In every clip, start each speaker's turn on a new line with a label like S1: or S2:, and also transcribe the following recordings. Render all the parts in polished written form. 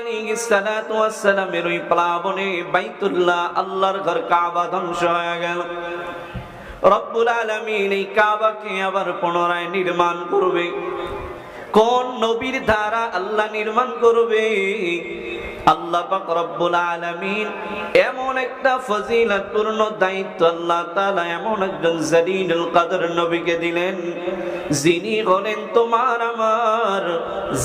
S1: আলাইহিস সালাতু ওয়াস সালামের ওই প্লাবনে বাইতুল্লাহ আল্লাহর ঘর কাবা ধ্বংস হয়ে গেল। রব্বুল আলামিন এই কাবাকে আবার পুনরায় নির্মাণ করবে। কোন নবীর দ্বারা আল্লাহ নির্মাণ করবে? আল্লাহ পাক রব্বুল আলামিন এমন একটা ফজিলতপূর্ণ দায়িত্ব আল্লাহ তাআলা এমন একজন জলিলুল কদর নবীকে দিলেন, যিনি হলেন তোমার আমার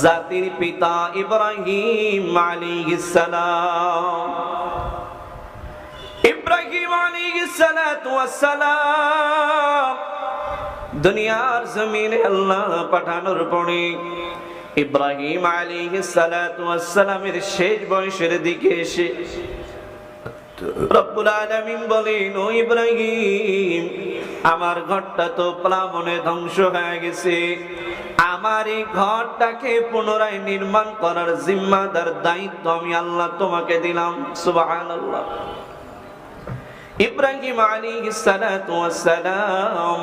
S1: জাতির পিতা ইব্রাহিম আলাইহিস সালাম। ইব্রাহিম আলাইহিস সালাতু ওয়াস সালাম দুনিয়ার জমিনে আল্লাহ পাঠানোর পরে ইব্রাহিম আলাইহিস সালাতু ওয়াস সালামের শেষ বয়সের দিকে এসে রব্বুল আলামিন বলেন, ও ইব্রাহিম, আমার ঘরটা তো প্লাবনে ধ্বংস হয়ে গেছে, আমার এই ঘরটাকে পুনরায় নির্মাণ করার জিম্মাদার দায়িত্ব আমি আল্লাহ তোমাকে দিলাম। সুবহানাল্লাহ। ইব্রাহিম আলাইহিস সালাতু ওয়াস সালাম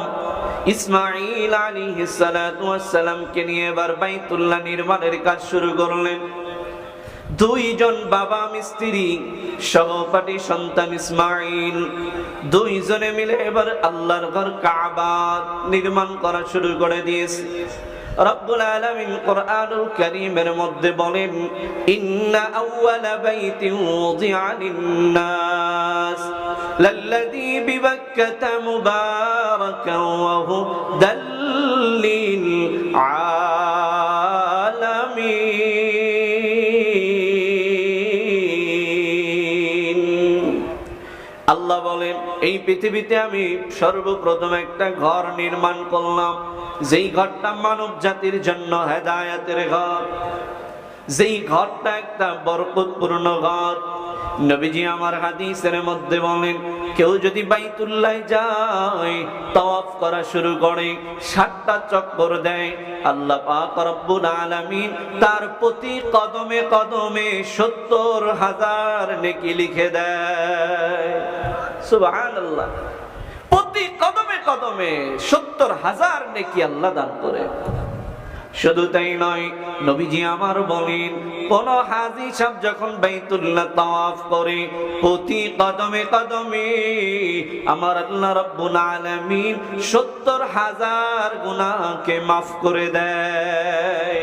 S1: ইসমাঈল আলাইহিস সালাতু ওয়াস সালামকে নিয়ে এবার বাইতুল্লাহ নির্মাণের কাজ শুরু করলেন। দুইজন বাবা মিস্ত্রি সহপাঠী সন্তান ইসমাঈল দুইজনে মিলে এবার আল্লাহর ঘর কাবা নির্মাণ করা শুরু করে দিয়েছে। রব্বুল আলামিন কোরআনুল কারীমের মধ্যে বলেন, ইন্না আউওয়ালা বাইতিন উযিআ লিন-নাস লাল্লাযী বিবাক্কাতা মুবারাকান ওয়া হুদাল লিল আলামিন। আল্লাহ বলেন, এই পৃথিবীতে আমি সর্বপ্রথম একটা ঘর নির্মাণ করলাম, যেই ঘরটা মানব জাতির জন্য হেদায়েতের ঘর, যেই ঘরটা একটা বরকতপূর্ণ ঘর। নবীজি আমার হাদিসের মধ্যে বলেন, কেউ যদি বাইতুল্লাহ যায়, তাওয়াফ করা শুরু করে, 7টা চক্কর দেয়, আল্লাহ পাক রব্বুল আলামিন তার প্রতি কদমে কদমে 70,000 নেকি লিখে দেয়। সুবহানাল্লাহ। প্রতি কদমে কদমে 70,000 নেকি আল্লাহ দান করে। শুধু তাই নয়, নবীজি আমার বলেন, কোন হাজী সাহেব যখন বাইতুল্লাহ তাওয়াফ করে, প্রতি কদমে কদমে আমার আল্লাহ রাব্বুল আলামিন 70,000 গুনাহকে মাফ করে দেয়।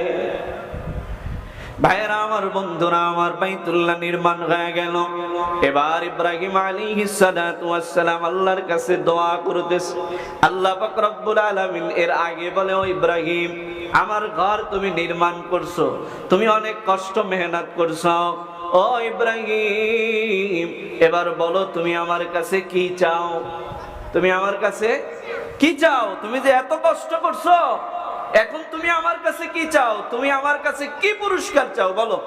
S1: ভাইরা আমার, বন্ধুরা আমার, বাইতুল্লাহ নির্মাণ হয়ে গেল। এবার ইব্রাহিম আলাইহিস সালাতু ওয়াস সালাম আল্লাহর কাছে দোয়া করতেছে। আল্লাহ পাক রব্বুল আলামিন এর আগে বলে, ও ইব্রাহিম, আমার ঘর তুমি নির্মাণ করছো, তুমি অনেক কষ্ট মেহনত করছো, ও ইব্রাহিম, এবার বলো তুমি আমার কাছে কি চাও? তুমি আমার কাছে কি চাও? তুমি যে এত কষ্ট করছো, এখন তুমি আমার কাছে কি চাও? তুমি আমার কাছে কি পুরস্কার চাও বলো?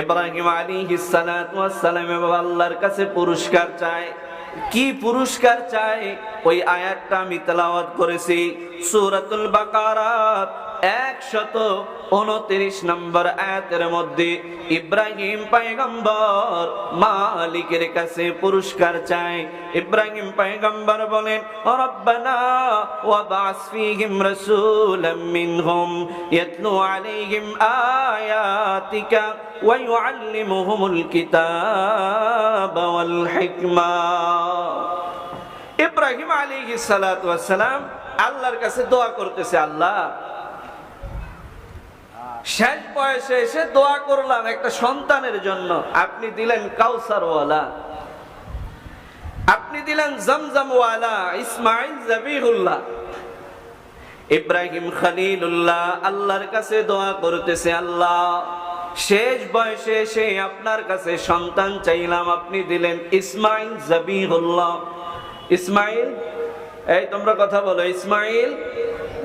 S1: ইব্রাহিম আলাইহিস সালাতু ওয়াস সালাম আল্লাহর কাছে পুরস্কার চায়। কি পুরস্কার চায়? ওই আয়াতটা আমি তেলাওয়াত করেছি, সূরাতুল বাকারা 129 নম্বর আয়াতের মধ্যে ইব্রাহিম পয়গম্বর মালিকের কাছে পুরস্কার চায়। ইব্রাহিম পয়গম্বর বলেন, রব্বানা ওয়াবআস ফীহিম রাসূলাম মিনহুম ইয়াতলু আলাইহিম আয়াতিকা ওয়া ইউআল্লিমুহুমুল কিতাবা ওয়াল হিকমা। ইব্রাহিম আলাইহিস সালাতু ওয়াস সালাম আল্লাহর কাছে দোয়া করতেছে, আল্লাহ, শেষ বয়সে এসে দোয়া করলাম একটা সন্তানের জন্য, আপনি দিলেন কাউসারওয়ালা, আপনি দিলেন জমজমওয়ালা ইসমাঈল যাবিহুল্লাহ। ইব্রাহিম খলিলুল্লাহ আল্লাহর কাছে দোয়া করতেছে, আল্লাহ, শেষ বয়সে এসে আপনার কাছে সন্তান চাইলাম, আপনি দিলেন ইসমাঈল যাবিহুল্লাহ। ইসমাঈল, এই তোমরা কথা বলো, ইসমাঈল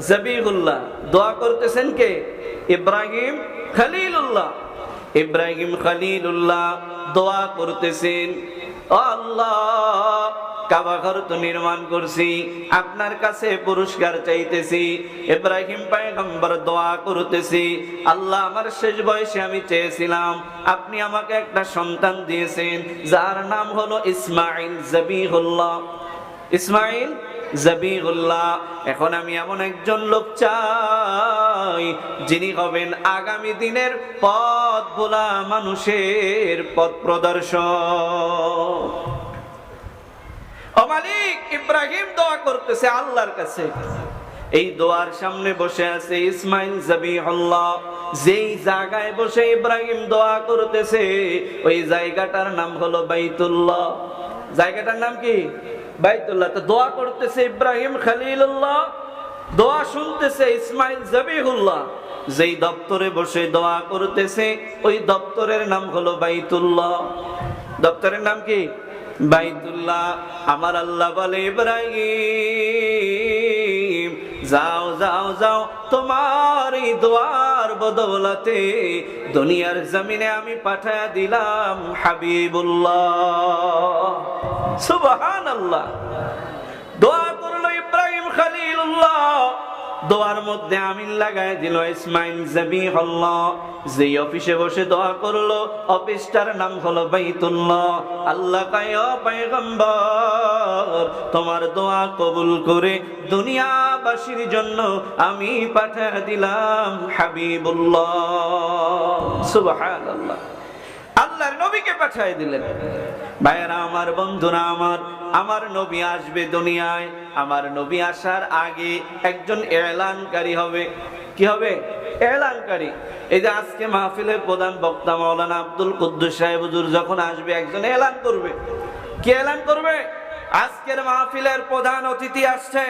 S1: যাবিহুল্লাহ। দোয়া করতেছেন কে? ইব্রাহিম খলিলুল্লাহ। ইব্রাহিম খলিলুল্লাহ দোয়া করতেছেন, আল্লাহ, কাবা ঘর তো নির্মাণ করছি, আপনার কাছে পুরস্কার চাইতেছি। ইব্রাহিম পয়গম্বর দোয়া করতেছি, আল্লাহ, আমার শেষ বয়সে আমি চেয়েছিলাম, আপনি আমাকে একটা সন্তান দিয়েছেন যার নাম হলো ইসমাঈল যাবিহুল্লাহ। ইসমাঈল জাবিহুল্লাহ। এখন আমি এমন একজন লোক চাই যিনি হবেন আগামী দিনের পথ ভোলা মানুষের পথ প্রদর্শক। ও মালিক, ইব্রাহিম দোয়া করতেছে আল্লাহর কাছে। এই দোয়ার সামনে বসে আছে ইসমাইল জাবিহুল্লাহ। যেই জায়গায় বসে ইব্রাহিম দোয়া করতেছে ওই জায়গাটার নাম হলো বাইতুল্লাহ। জায়গাটার নাম কি? বাইতুল্লাহ। তো দোয়া করতেছে ইব্রাহিম খলিলুল্লাহ, দোয়া শুনতেছে ইসমাইল জাবিহুল্লাহ। যেই দপ্তরে বসে দোয়া করতেছে ওই দপ্তরের নাম হলো বাইতুল্লাহ। দপ্তরের নাম কি? বাইতুল্লাহ। আমার আল্লাহ বলে ইব্রাহিম যাও যাও যাও, তোমার এই দোয়ার বদৌলতে দুনিয়ার জমিনে আমি পাঠায়া দিলাম হাবিবুল্লাহ। সুবহানাল্লাহ। দোয়া করলো ইব্রাহিম খলিলুল্লাহ, দোয়ার মধ্যে আমিন লাগায় দিল ইসমাইল জাবিহুল্লাহ। যেই অফিসে বসে দোয়া করলো অফিসটার নাম হলো বাইতুল্লাহ। আল্লাহ কয় ও পয়গম্বর, তোমার দোয়া কবুল করে দুনিয়াবাসীর জন্য আমি পাঠিয়ে দিলাম হাবিবুল্লাহ। সুবহানাল্লাহ। আল্লাহর নবীকে পাঠিয়ে দিলেন। ভাইরা আমার, বন্ধুরা আমার, আমার নবী আসবে দুনিয়ায়। আমার নবী আসার আগে একজন এলানকারী হবে। কি হবে? এলানকারী। এই যে আজকে মাহফিলের প্রধান বক্তা মাওলানা আব্দুল কুদ্দুস সাহেব হুজুর যখন আসবে একজন এলান করবে। কি এলান করবে? আজকের মাহফিলের প্রধান অতিথি আসছে,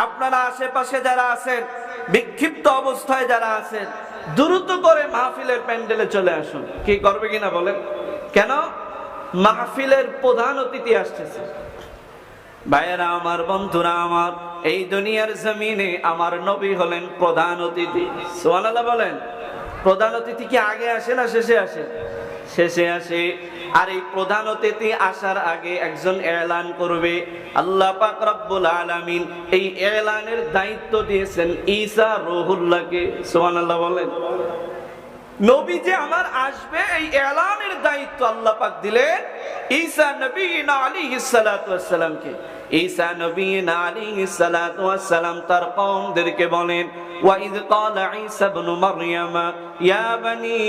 S1: আপনারা আশেপাশে যারা আছেন, বিক্ষিপ্ত অবস্থায় যারা আছেন, দ্রুত করে মাহফিলের প্যান্ডেলে চলে আসুন। কি করবে কিনা বলেন? কেন? মাহফিলের প্রধান অতিথি আসতেছে। ভাইয়েরা আমার, বন্ধুরা আমার, এই দুনিয়ার জমিনে আমার নবী হলেন প্রধান অতিথি। সুবহানাল্লাহ বলেন। প্রধান অতিথি কি আগে আসে না শেষে আসে? শেষে আসে। আর এই প্রধান অতিথি আসার আগে একজন এলান করবে। আল্লাহ পাক রব্বুল আলামিন এই এলানের দায়িত্ব দিয়েছেন ঈসা রূহুল্লাহকে। সুবহানাল্লাহ বলেন। নবী যে আমার আসবে এই এলানের দায়িত্ব আল্লাহ পাক দিলেন ঈসা নবীনা আলাইহিস সালাতু ওয়াস সালামকে। ঈসা নবীনা আলাইহিস সালাতু ওয়াস সালাম তার কওমদেরকে বলেন, ওয়া ইয ক্বালা ঈসা ইবনু মারইয়াম ইয়া বনি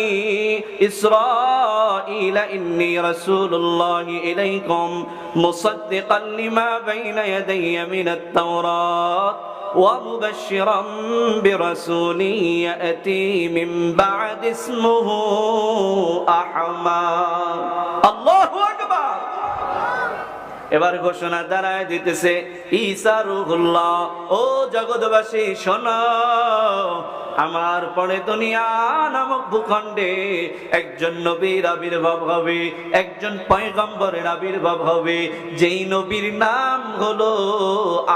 S1: ইসরাঈল ইন্নী রাসূলুল্লাহি ইলাইকুম মুসাদ্দিকান লিমা বাইনা ইয়াদাইয়া মিনাত তাওরাত ومبشرا برسول يأتي من بعد اسمه أحمد الله أكبر এবার ঘোষণা দাঁড়ায় দিতেছে ঈসা রূহুল্লাহ। ও জগৎবাসী শোনো, আমার পরে দুনিয়া নামক ভূখণ্ডে একজন নবীর আবির্ভাব হবে, একজন পয়গম্বরের আবির্ভাব হবে, যেই নবীর নাম হলো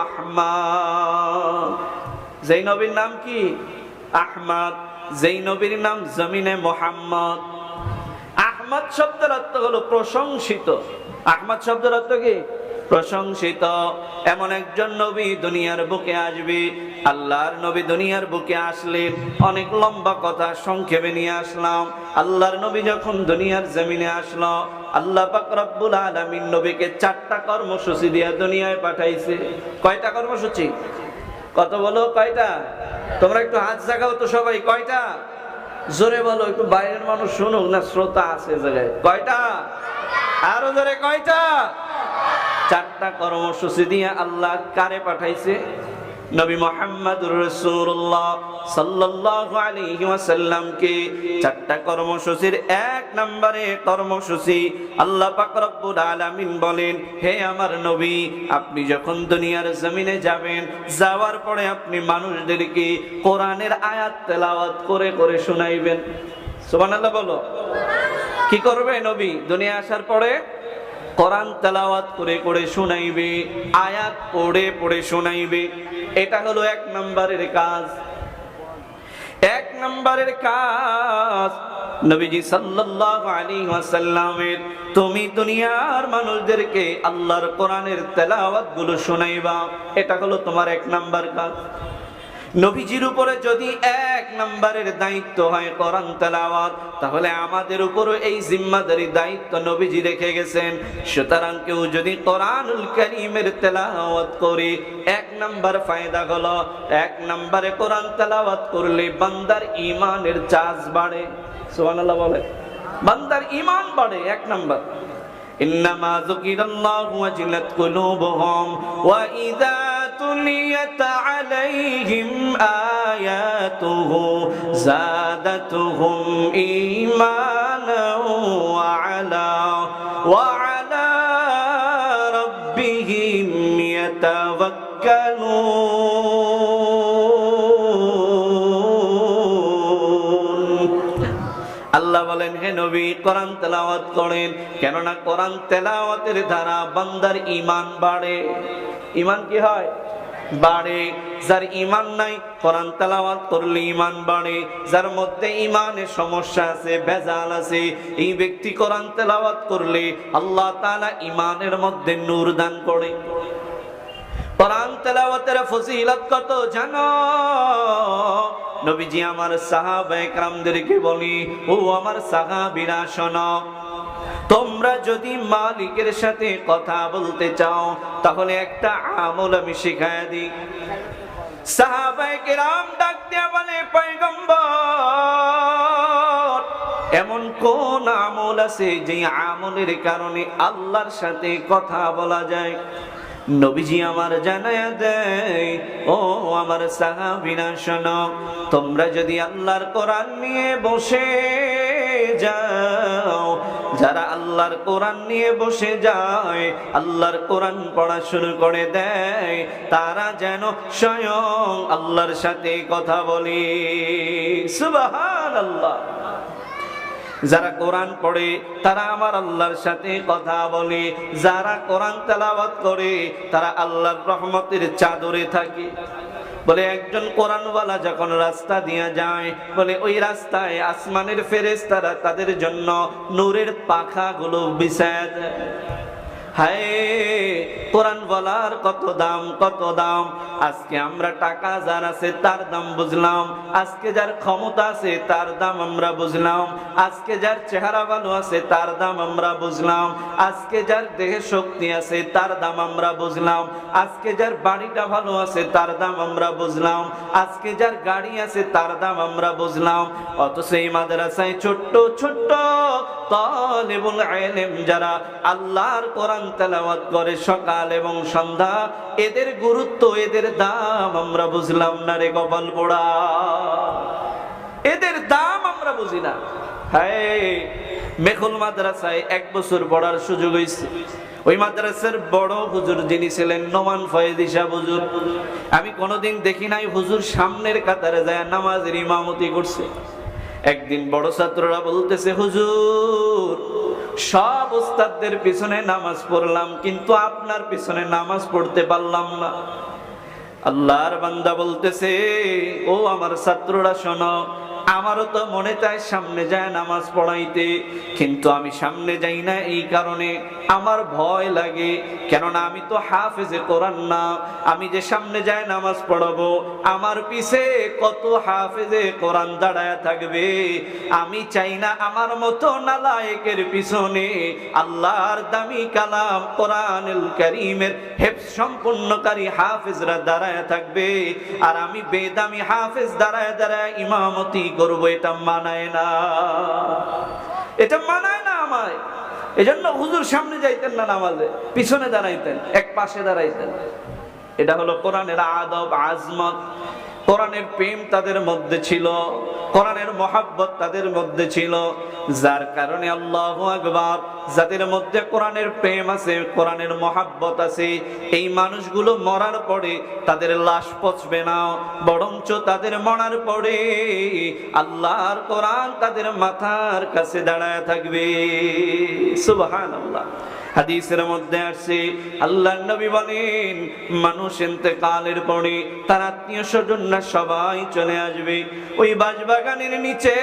S1: আহমদ। যেই নবীর নাম কি? আহমদ। যেই নবীর নাম জমিনে মুহাম্মদ। আহমদ শব্দের অর্থ হলো প্রশংসিত। আহমদ শব্দের অর্থ কি? প্রশংসিত। এমন একজন নবী দুনিয়ার বুকে আসবে। আল্লাহর নবী দুনিয়ার বুকে আসলেন। অনেক লম্বা কথা সংক্ষেপে নিয়ে আসলাম। আল্লাহর নবী যখন দুনিয়ার জমিনে আসলো, আল্লাহ পাক রব্বুল আলামিন নবীকে 4টা কর্মসূচি দিয়ে দুনিয়ায় পাঠাইছে। কয়টা কর্মসূচি? কত বলো? কয়টা? তোমরা একটু হাত জাগাও তো সবাই। কয়টা? জোরে বলো, একটু বাইরের মানুষ শুনুক না, শ্রোতা আছে জায়গায়। কয়টা? আরো জোরে। কয়টা? 4টা কর্মসূচি দিয়ে আল্লাহ কারে পাঠাইছে? নবী মুহাম্মদুর রাসূলুল্লাহ সাল্লাল্লাহু আলাইহি ওয়াসাল্লামকে। 4টা কর্মসূচির 1 নম্বরে কর্মসূচি আল্লাহ পাক রব্বুল আলামিন বলেন, হে আমার নবী, আপনি যখন দুনিয়ার জমিনে যাবেন, যাওয়ার পরে আপনি মানুষদেরকে কোরআনের আয়াত তেলাওয়াত করে করে শোনাইবেন। সুবহানাল্লাহ বলো। কি করবে নবী? দুনিয়া আসার পরে কোরআন তেলাওয়াত করে করে শোনাইবে, আয়াত পড়ে পড়ে শোনাইবে। এটা হলো 1 নম্বরের কাজ। 1 নম্বরের কাজ নবীজি সাল্লাল্লাহু আলাইহি ওয়াসাল্লামের, তুমি দুনিয়ার মানুষদেরকে আল্লাহর কোরআনের তেলাওয়াত গুলো শোনাইবা। এটা হলো তোমার 1 নম্বর কাজ। নবীজির উপরে যদি এক নম্বরের দায়িত্ব হয় কোরআন তেলাওয়াত, তাহলে আমাদের উপরও এই জিম্মাদারি দায়িত্ব নবীজি রেখে গেছেন। সুতরাং কেউ যদি কোরআনুল কারীমের তেলাওয়াত করে, এক নম্বর ফায়দা হলো, এক নম্বরে কোরআন তেলাওয়াত করলে বান্দার ঈমানের চার্জ বাড়ে। সুবহানাল্লাহ বলে, বান্দার ঈমান বাড়ে। এক নম্বর, ইন্নামা যুকিরাল্লাহু ওয়াজিলাত কুলুবুহুম ওয়া ইযা তুলিয়াত আলাইহিম আয়াতুহু যাদাতুহুম ঈমানান ওয়া আলা রাব্বিহিম ইয়াতাওয়াক্কালুন। আল্লাহ বলেন, হে নবী কোরআন তেলাওয়াত করেন, কেননা কোরআন তেলাওয়াতের দ্বারা বান্দার ঈমান বাড়ে। ঈমান কি হয়? বাড়ে। যার ঈমান নাই, কোরআন তেলাওয়াত করলে ঈমান বাড়ে। যার মধ্যে ঈমানের সমস্যা আছে, ভেজাল আছে, এই ব্যক্তি কোরআন তেলাওয়াত করলে আল্লাহ তাআলা ঈমানের মধ্যে নূর দান করে। কোরআন তেলাওয়াতের ফজিলত কত জানো? নবীজি আমার সাহাবায়ে কেরামদেরকে বলি, ও আমার সাহাবীরা শোনো, তোমরা যদি মালিকের সাথে কথা বলতে চাও তাহলে একটা আমল আমি শিখায়া দিই। সাহাবায়ে কেরাম ডাক দিয়া বলে, পয়গম্বর, এমন কোন আমল আছে যে আমলের কারণে আল্লাহর সাথে কথা বলা যায়? নবীজি আমার জানায়া দেয়, ও আমার সাহাবীরা শোনো, তোমরা যদি আল্লাহর কোরআন নিয়ে বসে যাও, যারা আল্লাহর কোরআন নিয়ে বসে যায়, আল্লাহর কোরআন পড়া শুরু করে দেয়, তারা যেন স্বয়ং আল্লাহর সাথে কথা বলে। সুবহানাল্লাহ। যারা কোরআন পড়ে তারা আমার আল্লাহর সাথে কথা বলে, যারা কোরআন তেলাওয়াত করে তারা আল্লাহর রহমতের চাদরে থাকে। বলে একজন কোরআনওয়ালা যখন রাস্তা দিয়ে যায়, বলে ওই রাস্তায় আসমানের ফেরেশতারা তাদের জন্য নূরের পাখাগুলো বিছায় দেয়। হায়, কোরআনওয়ালার কত দাম, কত দাম! আজকে আমরা টাকা যার আছে তার দাম বুঝলাম, আজকে যার ক্ষমতা আছে তার দাম আমরা বুঝলাম, আজকে যার চেহারা ভালো আছে তার দাম আমরা বুঝলাম, আজকে যার দেহে শক্তি আছে তার দাম আমরা বুঝলাম, আজকে যার বাড়িটা ভালো আছে তার দাম আমরা বুঝলাম, আজকে যার গাড়ি আছে তার দাম আমরা বুঝলাম। অথচ এই মাদ্রাসায় ছোট্ট ছোট্ট তালিবুল ইলম যারা আল্লাহর কোরআন তেলাওয়াত করে সকাল এবং সন্ধ্যা, এদের গুরুত্ব, এদের দাম আমরা বুঝলাম না রে কপাল পোড়া। এদের দাম আমরা বুঝি না। হায়, মেখুল মাদ্রাসায় 1 বছর পড়ার সুযোগ হয়েছে। ওই মাদ্রাসার বড় হুজুর যিনি ছিলেন নোমান ফয়েজী সাহেব হুজুর, আমি কোনোদিন দেখি নাই হুজুর সামনের কাতারে যায় নামাজের ইমামতি করছে। একদিন বড় ছাত্ররা বলতেছে, হুজুর সব উস্তাদদের পিছনে নামাজ পড়লাম কিন্তু আপনার পিছনে নামাজ পড়তে পারলাম না। আল্লাহর বান্দা বলতেছে, ও আমার ছাত্ররা শোনো, আমারও তো মনে চায় সামনে যায় নামাজ পড়াইতে, কিন্তু আমি সামনে যাই না এই কারণে আমার ভয় লাগে, কেননা আমি তো হাফেজে কোরআন না। আমি যে সামনে যায় নামাজ পড়াবো, আমার পিছে কত হাফেজে কোরআন দাঁড়ায় থাকবে। আমি চাই না আমার মতো নালায়েকের পিছনে আল্লাহর দামি কালাম কোরআনুল কারীমের হেফজ সম্পূর্ণকারী হাফেজরা দাঁড়ায় থাকবে, আর আমি বেদামি হাফেজ দাঁড়ায় দাঁড়ায় ইমামতি করবো। এটা মানায় না, এটা মানায় না আমায়। এজন্য হুজুর সামনে যাইতেন না নামাজে, পিছনে দাঁড়াইতেন, এক পাশে দাঁড়াইতেন। এটা হলো কোরআনের আদব, আজমত। কোরআনের প্রেম তাদের মধ্যে ছিল, কোরআনের মহব্বত তাদের মধ্যে ছিল, যার কারণে আল্লাহু আকবার, যাদের মধ্যে কোরআনের প্রেম আছে, কোরআনের মহব্বত আছে, এই মানুষগুলো মরার পরে তাদের লাশ পচবে না, বরঞ্চ তাদের মরার পরে আল্লাহর কোরআন তাদের মাথার কাছে দাঁড়ায় থাকবে। সুবহানাল্লাহ। হাদিসের মধ্যে আছে আল্লাহর নবী বলেন মানুষ ইন্তেকালের পরে তার আত্মীয় স্বজনরা সবাই চলে আসবে ওই বাঁশবাগানের নিচে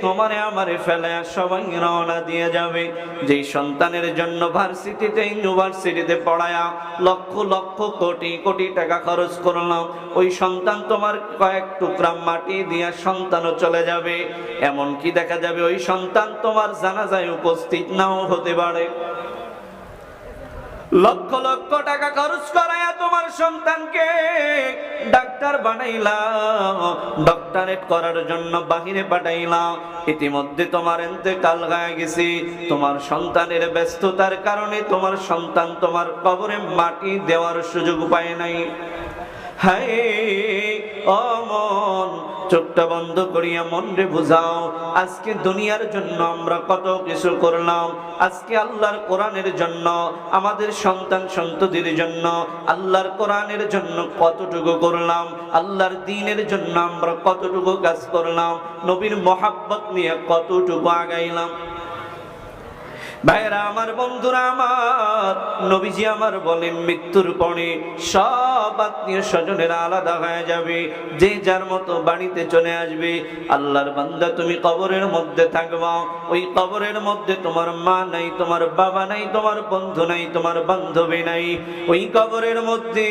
S1: তোমারে আমারে ফেলে সবাই রওনা দিয়ে যাবে। যেই সন্তানের জন্য ভার্সিটিতে ইউনিভার্সিটিতে পড়ায়া লক্ষ লক্ষ কোটি কোটি টাকা খরচ করলাম, ওই সন্তান তোমার কয়েক টুকরা মাটি দিয়া সন্তানও চলে যাবে। এমন কি দেখা যাবে ওই সন্তান তোমার জানাজায় উপস্থিত নাও হতে পারে। লক্ষ লক্ষ টাকা খরচ করায়া তোমার সন্তানকে ডাক্তার বানাইলাম, ডক্টরেট করার জন্য বাহিরে পাঠাইলাম, ইতিমধ্যে তোমার ইন্তেকাল হয়ে গেছে। তোমার সন্তানের ব্যস্ততার কারণে তোমার সন্তান তোমার কবরে মাটি দেওয়ার সুযোগ পায় নাই। হায় ও মন, চোখটা বন্ধ করিয়া মন রে বুঝাও, আজকে দুনিয়ার জন্য আমরা কত কিছু করলাম, আজকে আল্লাহর কোরআনের জন্য আমাদের সন্তান সন্ততির জন্য আল্লাহর কোরআনের জন্য কতটুকু করলাম, আল্লাহর দ্বীনের জন্য আমরা কতটুকু কাজ করলাম, নবীর মহাব্বত নিয়ে কতটুকু আগাইলাম। ভাইরা আমার, বন্ধুরা আমার, নবীজি আমার বলেন মৃত্যুর পরে সব আত্মীয় স্বজনেরা আলাদা হয়ে যাবে, যে যার মতো বাড়িতে চলে আসবে। আল্লাহর বান্দা তুমি কবরের মধ্যে থাকবা, ওই কবরের মধ্যে তোমার মা নাই, তোমার বাবা নাই, তোমার বন্ধু নাই, তোমার বান্ধবী নাই, ওই কবরের মধ্যে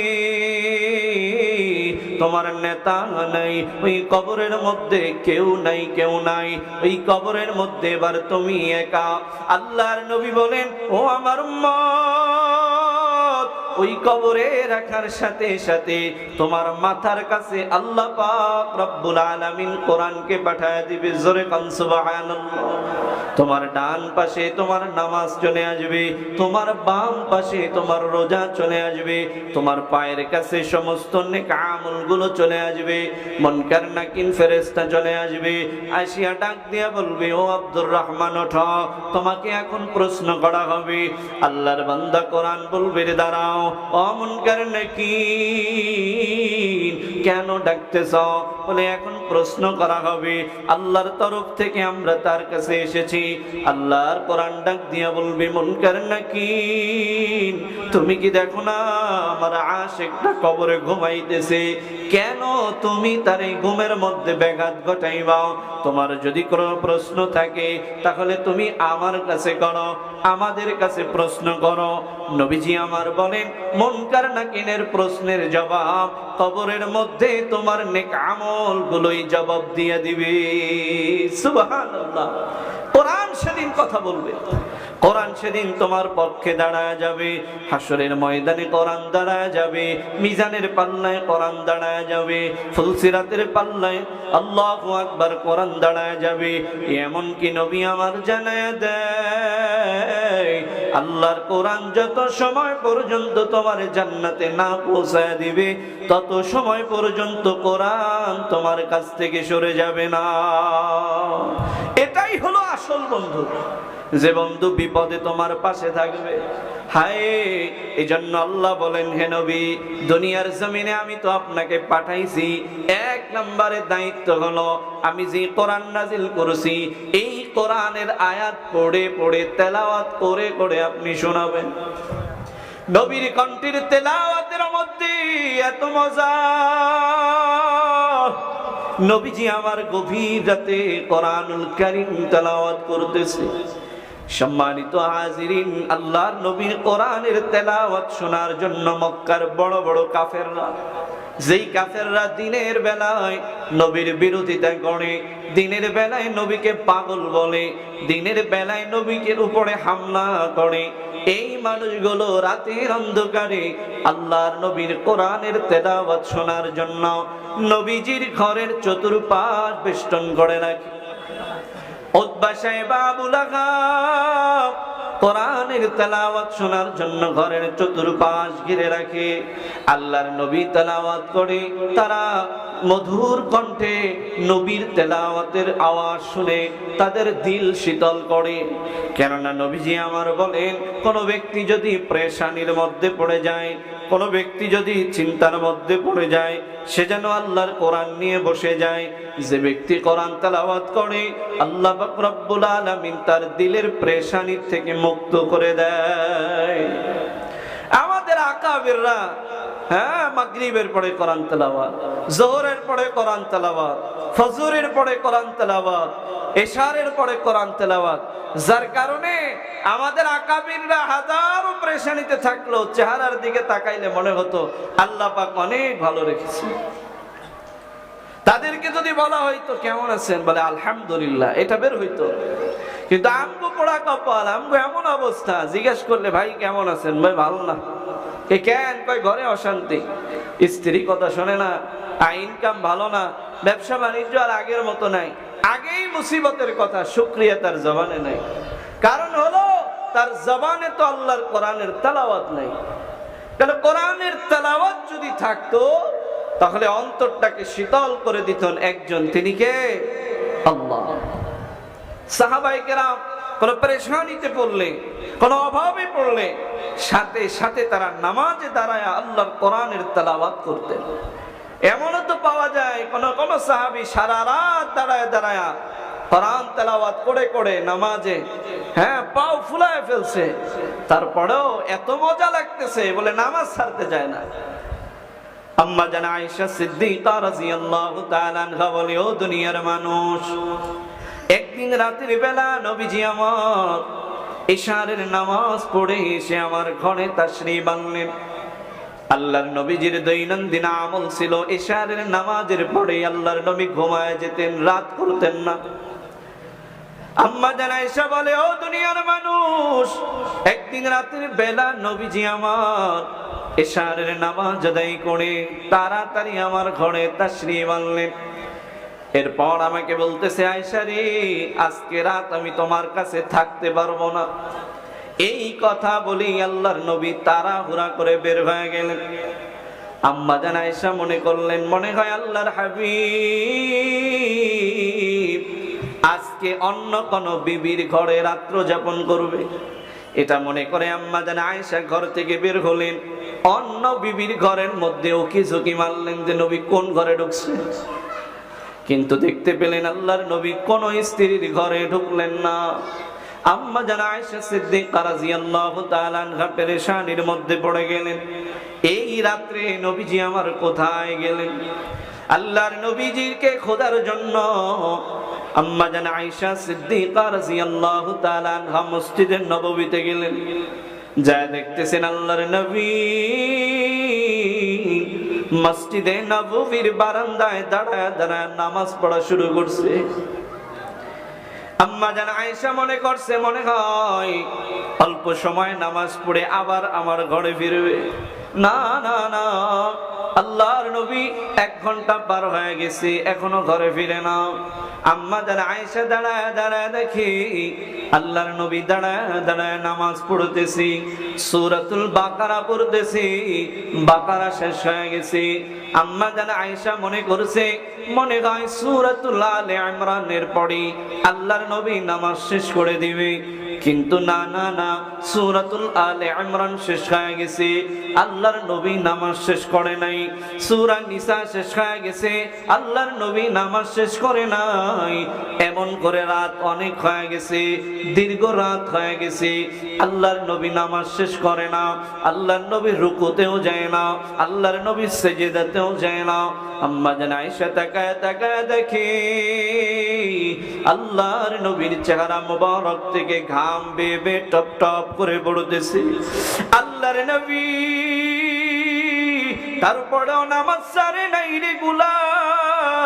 S1: তোমার নেতা নাই, ওই কবরের মধ্যে কেউ নাই, কেউ নাই, ওই কবরের মধ্যে এবার তুমি একা। আল্লাহর নবী বলেন ও আমার উম্মত, ওই কবরে রাখার সাথে সাথে তোমার মাথার কাছে আল্লাহ পাক রব্বুল আলামিন কোরআনকে পাঠায় দিবে। জোরে কান সুবহানাল্লাহ। তোমার ডান পাশে তোমার নামাজ চলে আসবে, তোমার বাম পাশে তোমার রোজা চলে আসবে, তোমার পায়ের কাছে সমস্ত নেক আমলগুলো চলে আসবে। মুনকার নাকির ফেরেশতা চলে আসবে, আসিয়া ডাক দিয়া বলবে ও আব্দুর রহমান ওঠো, তোমাকে এখন প্রশ্ন করা হবে। আল্লাহর বান্দা কোরআন বলবে রে দাঁড়াও, ও মুনকার নাকির কেন ডাকতেছ? বলে এখন প্রশ্ন করা হবে, আল্লাহর তরফ থেকে আমরা তার কাছে এসেছি। আল্লাহর কোরআন ডাক দিয়া বলবে মুনকার নাকির তুমি কি দেখো না আমার আশিকটা কবরে ঘুমাইতেছে, কেন তুমি তার এই ঘুমের মধ্যে ব্যাঘাত ঘটাইবা? তোমার যদি কোনো প্রশ্ন থাকে তাহলে তুমি আমার কাছে করো, আমাদের কাছে প্রশ্ন করো। নবীজি আমার বলেন মুনকার নাকিরের প্রশ্নের জবাব কবরের মধ্যে তোমার নেক আমল গুলোই জবাব দিয়ে দিবে। সুবহানাল্লাহ। কোরআন সেদিন কথা বলবে, কোরআন সেদিন তোমার পক্ষে দাঁড়ায় যাবে, হাসরের ময়দানে কোরআন দাঁড়ায় যাবে, মিজানের পাল্লায় কোরআন দাঁড়ায় যাবে, ফুলসিরাতের পাল্লায় আল্লাহু আকবার কোরআন দাঁড়ায় যাবে। এমন কি নবী আমার জানায় দেয় আল্লাহর কোরআন যত সময় পর্যন্ত তোমার জান্নাতে না পৌঁছায় দিবে তত সময় পর্যন্ত কোরআন তোমার কাছ থেকে সরে যাবে না। এটাই হলো আসল বন্ধু, যে বন্ধু বিপদে তোমার পাশে থাকবে। হায়, এই জন্য আল্লাহ বলেন হে নবী, দুনিয়ার জমিনে আমি তো আপনাকে পাঠাইছি, এক নম্বরে দায়িত্ব হলো আমি যে কোরআন নাজিল করেছি এই কোরআনের আয়াত পড়ে পড়ে তেলাওয়াত করে করে আপনি শোনাবেন। নবীর কণ্ঠের তেলাওয়াতের মধ্যে এত মজা, নবীজি আমার গভীর রাতে কোরআনুল কারীম তেলাওয়াত করতেছে। সম্মানিত হাজিরিন, আল্লাহর নবীর কোরআনের তেলাওয়াত শোনার জন্য মক্কার বড় বড় কাফেররা, যেই কাফেররা দিনের বেলায় নবীর বিরোধিতা করে, দিনের বেলায় নবীকে পাগল বলে, দিনের বেলায় নবীর উপরে হামলা করে, এই মানুষগুলো রাতের অন্ধকারে আল্লাহর নবীর কোরআনের তেলাওয়াত শোনার জন্য নবীজির ঘরের চতুর্পাশ বেষ্টন করে রাখে। উতবা সাহেব আবু লাহাব কোরআনের তেলাওয়াত শোনার জন্য ঘরের চতুর্পাশ ঘিরে রাখে। আল্লাহর নবী তেলাওয়াত করে, তারা মধুর কণ্ঠে নবীর তেলাওয়াতের আওয়াজ শুনে তাদের দিল শীতল করে। কেননা নবীজি আমার বলেন, কোন ব্যক্তি যদি পেরেশানির মধ্যে পড়ে যায়, কোন ব্যক্তি যদি চিন্তার মধ্যে পড়ে যায়, সে যেন আল্লাহর কোরআন নিয়ে বসে যায়। যে ব্যক্তি কোরআন তেলাওয়াত করে, আল্লাহ পাক রব্বুল আলামিন তার দিলের পেরেশানি থেকে মুক্ত করে দেয়। আমাদের আকাবিররা মাগরিবের পরে কোরআন তেলাওয়াত, যোহরের পরে কোরআন তেলাওয়াত, ফজরের পরে কোরআন তেলাওয়াত, এশারের পরে কোরআন তেলাওয়াত। যার কারণে আমাদের আকাবিররা হাজারো পেরেশানিতে থাকলো, চেহারার দিকে তাকাইলে মনে হতো আল্লাহ পাক অনেক ভালো রেখেছে। তাদেরকে যদি বলা হইতো কেমন আছেন, বলে আলহামদুলিল্লাহ, এটা বের হইতো। কিন্তু আমগো পোড়া কপাল, আমগো এমন অবস্থা, জিজ্ঞেস করলে ভাই কেমন আছেন, ভাই ভালো না। কেন কয় ঘরে অশান্তি, স্ত্রী কথা শোনে না, ইনকাম ভালো না, ব্যবসা বাণিজ্য আর আগের মতো নাই। আগেই মুসিবতের কথা, শুকরিয়া তার জবানে নাই। কারণ হলো তার জবানে তো আল্লাহর কোরআনের তেলাওয়াত নাই। কারণ কোরআনের তেলাওয়াত যদি থাকতো তাহলে অন্তরটাকে শীতল করে দিতেন একজন, তিনি কে? আল্লাহ। সাহাবায়ে কেরাম কোন পেরেশানিতে পড়লে, কোন অভাবে পড়লে সাথে সাথে তারা নামাজে দাঁড়ায় আল্লাহর কোরআনের তেলাওয়াত করতেন। এমনও তো পাওয়া যায় কোন কোন সাহাবী সারা রাত দাঁড়ায় দাঁড়ায় কোরআন তেলাওয়াত করে করে নামাজে পাও ফুলায় ফেলছে, তারপরেও এত মজা লাগতেছে বলে নামাজ ছাড়তে যায় না। আম্মা জান আয়েশা সিদ্দিকা রাদিয়াল্লাহু তাআলা আনহা বলে, ও দুনিয়ার মানুষ, একদিন রাতের বেলা নবীজি আমার ইশারের নামাজ পড়ে এসে আমার ঘরে তাশরীফ আনলেন। আল্লাহর নবীজির দৈনন্দিন আমল ছিল ইশারের নামাজের পরে আল্লাহর নবী ঘুমায় যেতেন, রাত করতেন না। আম্মা জান আয়েশা বলে, ও দুনিয়ার মানুষ, একদিন রাতের বেলা নবীজি আমার ইশারের নামাজ আদায় করে তাড়াতাড়ি আমার ঘরে তাশরীফ আনলেন। এরপর আমাকে বলতেছে, আয়েশা রে, আজকে রাত আমি তোমার কাছে থাকতে পারবো না। এই কথা বলি আল্লাহর নবী তাড়াহুড়া করে বের হয়ে গেলেন। আম্মা জান আয়েশা মনে করলেন, মনে হয় আল্লাহর হাবিব আজকে অন্য কোন বিবির ঘরে রাত্র যাপন করবে। এটা মনে করে আম্মা জান আয়েশা ঘর থেকে বের হলেন। অন্য বিবির ঘরের মধ্যে উকি ঝুঁকি মারলেন যে নবী কোন ঘরে ঢুকছে, কিন্তু দেখতে পেলেন আল্লাহর নবী কোন স্ত্রীর ঘরে ঢুকলেন না। আম্মা জান আয়েশা সিদ্দিকা রাদিয়াল্লাহু তাআলা আনহা পেরেশানির মধ্যে পড়ে গেলেন। এই রাত্রে নবীজি আমার কোথায় গেলেন? আল্লাহর নবীজিকে খোঁজার জন্য আম্মা জান আয়েশা সিদ্দিকা রাদিয়াল্লাহু তাআলা আনহা মসজিদে নববীতে গেলেন। যা দেখতেছেন আল্লাহর নবী মসজিদে নববীর বারান্দায় দাঁড়ায় দাঁড়ায় নামাজ পড়া শুরু করছে। আম্মা জান আয়েশা মনে করছে, মনে হয় অল্প সময় নামাজ পড়ে আবার আমার ঘরে ফিরবে। না না না, আল্লাহর নবী 1 ঘন্টা পার হয়ে গেছে, এখনো ঘরে ফিরে না। আম্মা জান আয়েশা দাঁড়ায় দাঁড়ায় দেখি আল্লাহর নবী দাঁড়ায় দাঁড়ায় নামাজ পড়তেছি, সূরাতুল বাকারা পড়তেছি, বাকারা শেষ হয়ে গেছে। আম্মা জান আয়েশা মনে করছে মনে হয় সূরাতুল আলে ইমরানের পরে আল্লাহর নবী নামাজ শেষ করে দিবে, কিন্তু না না না, সূরাতুল আলে ইমরান শেষ হয়ে গেছে, আল্লাহর নবী নামাজ শেষ করে নাই। সূরা নিসা শেষ হয়ে গেছে, আল্লাহর নবী নামাজ শেষ করে নাই। এমন করে রাত অনেক হয়ে গেছে, দীর্ঘ রাত হয়ে গেছে, আল্লাহর নবী নামাজ শেষ করে না। আল্লাহর নবী রুকুতেও যায় না, আল্লাহর নবী সিজদাতেও যায় না। আম্মা জান আয়েশা তাকায় তাকায় দেখে আল্লাহর নবীর চেহারা মোবারক থেকে ঘাম বেয়ে বেয়ে টপ টপ করে পড়তেছে। আল্লাহর নবী তারপরেও নামাজ ছাড়ে নাই রে গোলাম।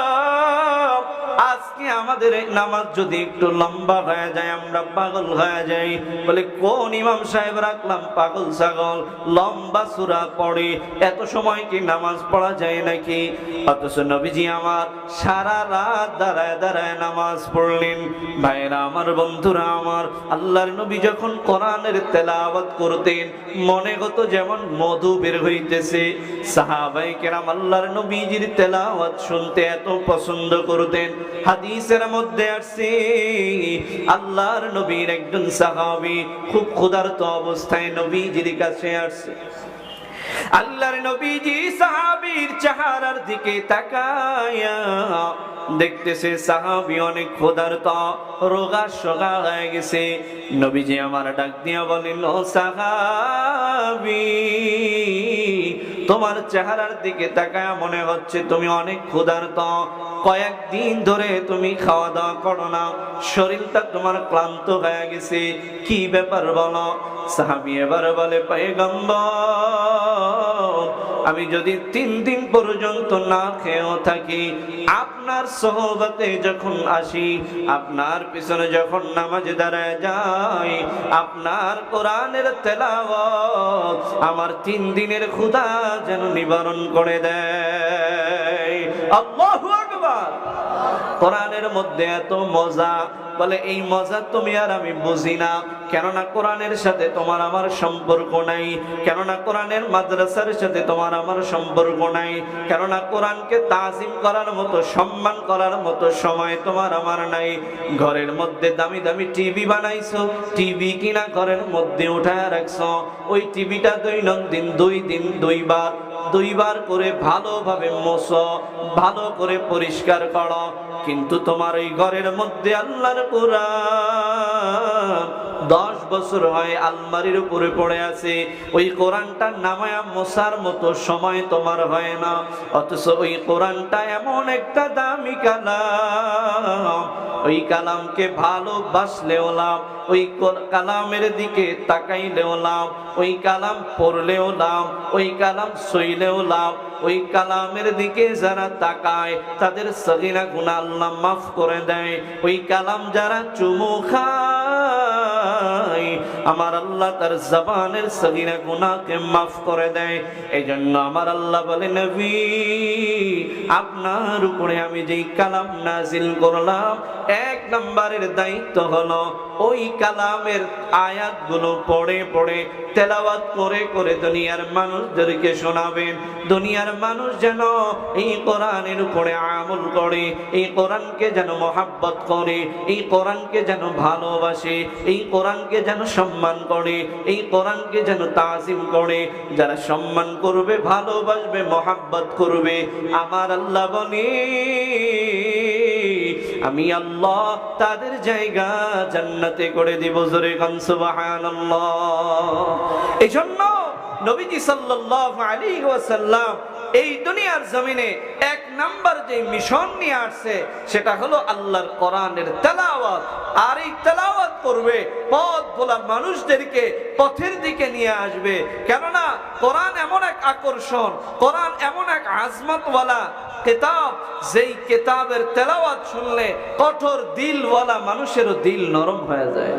S1: আজ আজকে আমাদের এই নামাজ যদি একটু লম্বা হয়ে যায় আমরা পাগল হয়ে যাই। বলে কোন ইমাম সাহেব রাখলাম পাগল ছাগল, লম্বা সূরা পড়ে, এত সময় কি নামাজ পড়া যায় নাকি? অথচ নবীজি আমার সারা রাত দাঁড়ায় দাঁড়ায় নামাজ পড়লেন। ভাইরা আমার, বন্ধুরা আমার, আল্লাহর নবী যখন কোরআনের তেলাওয়াত করতেন মনে হতো যেমন মধু বের হইতেছে। সাহাবায়ে কেরাম আল্লাহর নবীজির তেলাওয়াত শুনতে এত পছন্দ করতেন। হাদিসের মধ্যে আসছে আল্লাহর নবীর একজন সাহাবী খুব ক্ষুধার্ত অবস্থায় নবীজির কাছে আসছে। আল্লাহর নবীজি সাহাবীর চেহারার দিকে তাকায়া দেখতেছে সাহাবী অনেক ক্ষুধার্ত, রোগা সোগা হয়ে গেছে। নবীজি আমার ডাক দিয়া বলেন, ও সাহাবী, তোমার চেহারার দিকে তাকায়া মনে হচ্ছে তুমি অনেক ক্ষুধার্ত, কয়েকদিন ধরে তুমি খাওয়া দাওয়া করো না, শরীরটা তোমার ক্লান্ত হয়ে গেছে, কি ব্যাপার বলো? সাহাবী এবার বলে, পয়গম্বর, আমি যদি 3 দিন পর্যন্ত না খেয়েও থাকি, আপনার সোহবতে যখন আসি, আপনার পিছনে যখন নামাজে দাঁড়ায় যাই, আপনার কোরআনের তেলাওয়াত আমার 3 দিনের ক্ষুধা যেন নিবারণ করে দেয়। আল্লাহু আকবার। কোরআনের মধ্যে এত মজা, বলে এই মজা তুমি আর আমি বুঝি না, কেননা কোরআনের সাথে তোমার আমার সম্পর্ক নাই, কেননা কোরআনের মাদ্রাসার সাথে তোমার আমার সম্পর্ক নাই, কেননা কোরআনকে তাজিম করার মতো, সম্মান করার মতো সময় তোমার আমার নাই। ঘরের মধ্যে দামি দামি টিভি বানাইছো, টিভি কিনা ঘরের মধ্যে উঠায় রাখছো, ওই টিভিটা দৈনন্দিন 2 দিন 2 বার করে ভালোভাবে মোছো, ভালো করে পরিষ্কার করো, কিন্তু তোমার এই ঘরের মধ্যে আল্লাহর কোরআন 10 বছর হয় আলমারির উপরে পড়ে আছে, ওই কোরআনটা নামায়া মোছার মতো সময় তোমার হয় না। অথচ ওই কোরআনটা এমন একটা দামি কালাম, ওই কালামকে ভালোবাসলেও লাভ, ওই কালামের দিকে তাকাইলেও লাভ, ওই কালাম পড়লেও লাভ, ওই কালাম সইলেও লাভ। ওই কালামের দিকে যারা তাকায় তাদের সগীরা গুনাহ আল্লাহ মাফ করে দেয়। ওই কালাম যারা চুমু খায় আমার আল্লাহ তার জবানের সগীরা গুনাহকে মাফ করে দেয়। এইজন্য আমার আল্লাহ বলে, নবী, আপনার উপরে আমি যেই কালাম নাজিল করলাম, 1 নম্বরের দায়িত্ব হলো ওই কালামের আয়াতগুলো পড়ে পড়ে তেলাওয়াত করে করে দুনিয়ার মানুষদেরকে শোনাবেন। দুনিয়ার মানুষ যেন এই কোরআনের উপরে আমল করে, এই কোরআনকে যেন মহাব্বত করে, এই কোরআনকে যেন ভালোবাসে, এই কোরআনকে যেন সম্মান করে, এই কোরআনকে যেন তাজিম করে। যারা সম্মান করবে, ভালোবাসবে, মহাব্বত করবে, আমার আল্লাহ বলে আমি আল্লাহ তাদের জায়গা জান্নাতে করে দিব। জোরে গান সুবহানাল্লাহ। এইজন্য নবীজি সাল্লাল্লাহু আলাইহি ওয়াসাল্লাম এই দুনিয়ার জমিনে 1 নাম্বার যে মিশন নিয়ে আসছে সেটা হলো আল্লাহর কোরআনের তেলাওয়াত। আর এই তেলাওয়াত করবে, পথ ভোলা মানুষদেরকে পথের দিকে নিয়ে আসবে। কেননা কোরআন এমন এক আকর্ষণ, কোরআন এমন এক আজমতওয়ালা কিতাব, যেই কিতাবের তেলাওয়াত শুনলে কঠোর দিলওয়ালা মানুষেরও দিল নরম হয়ে যায়।